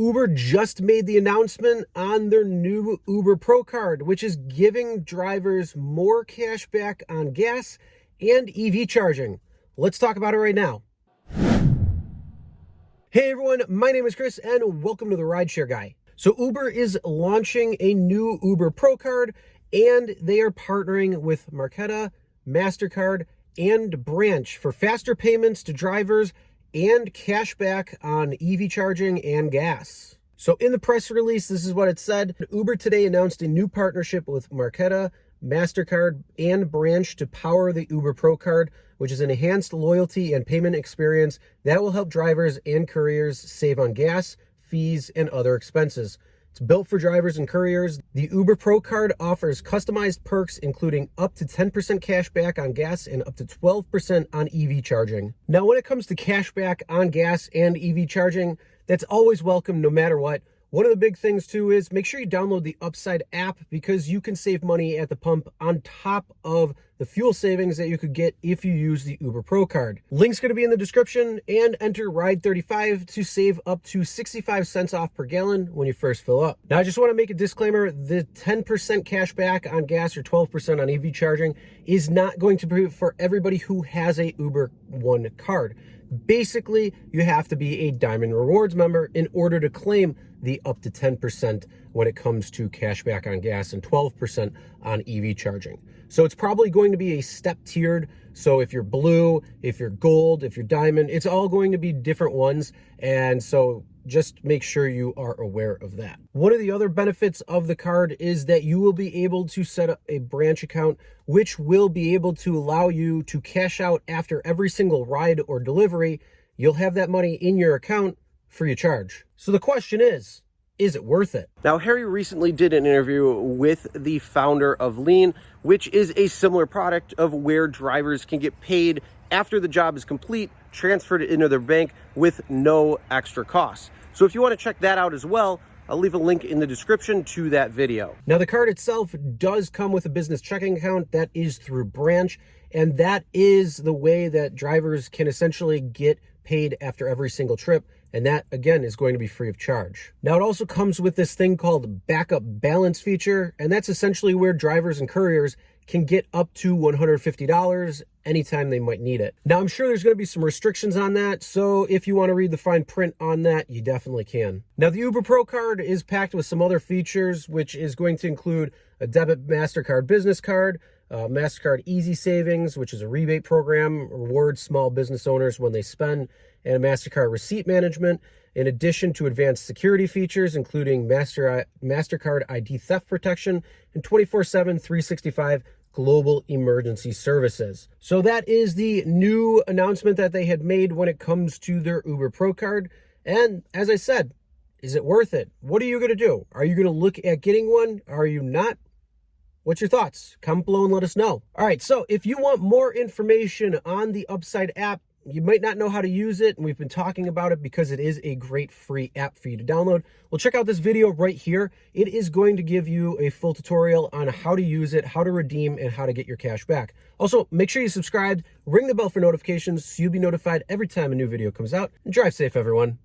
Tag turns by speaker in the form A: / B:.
A: Uber just made the announcement on their new Uber Pro card, which is giving drivers more cash back on gas and EV charging. Let's talk about it right now. Hey everyone, my name is Chris and welcome to the RideShare Guy. So Uber is launching a new Uber Pro card and they are partnering with Marqeta, Mastercard, and Branch for faster payments to drivers and cash back on EV charging and gas. So in the press release, this is what it said. Uber today announced a new partnership with Marqeta, Mastercard, and Branch to power the Uber Pro card, which is an enhanced loyalty and payment experience that will help drivers and couriers save on gas, fees, and other expenses. It's built for drivers and couriers. The Uber Pro card offers customized perks, including up to 10% cash back on gas and up to 12% on EV charging. Now, when it comes to cash back on gas and EV charging, that's always welcome no matter what. One of the big things too is make sure you download the Upside app because you can save money at the pump on top of the fuel savings that you could get if you use the Uber Pro card. Link's going to be in the description, and enter RIDE35 to save up to 65 cents off per gallon when you first fill up. Now, I just want to make a disclaimer, the 10% cash back on gas or 12% on EV charging is not going to be for everybody who has a Uber One card. Basically, you have to be a Diamond Rewards member in order to claim the up to 10% when it comes to cash back on gas and 12% on EV charging. So it's probably going to be a step tiered. So if you're blue, if you're gold, if you're diamond, it's all going to be different ones. And so just make sure you are aware of that. One of the other benefits of the card is that you will be able to set up a Branch account, which will be able to allow you to cash out after every single ride or delivery. You'll have that money in your account free of charge. So the question is it worth it? Now, Harry recently did an interview with the founder of Lean, which is a similar product of where drivers can get paid after the job is complete, transferred into their bank with no extra costs. So if you want to check that out as well, I'll leave a link in the description to that video. Now, the card itself does come with a business checking account that is through Branch, and that is the way that drivers can essentially get paid after every single trip. And that, again, is going to be free of charge. Now, it also comes with this thing called backup balance feature, and that's essentially where drivers and couriers can get up to $150 anytime they might need it. Now, I'm sure there's going to be some restrictions on that, so if you want to read the fine print on that, you definitely can. Now, the Uber Pro card is packed with some other features, which is going to include a debit Mastercard business card, Mastercard Easy Savings, which is a rebate program, rewards small business owners when they spend, and a Mastercard receipt management, in addition to advanced security features, including Mastercard ID theft protection and 24/7, 365 global emergency services. So that is the new announcement that they had made when it comes to their Uber Pro card. And as I said, is it worth it? What are you going to do? Are you going to look at getting one? Are you not? What's your thoughts? Comment below and let us know. All right, so if you want more information on the Upside app, you might not know how to use it, and we've been talking about it because it is a great free app for you to download. Well, check out this video right here. It is going to give you a full tutorial on how to use it, how to redeem, and how to get your cash back. Also, make sure you subscribe, ring the bell for notifications so you'll be notified every time a new video comes out, and drive safe, everyone.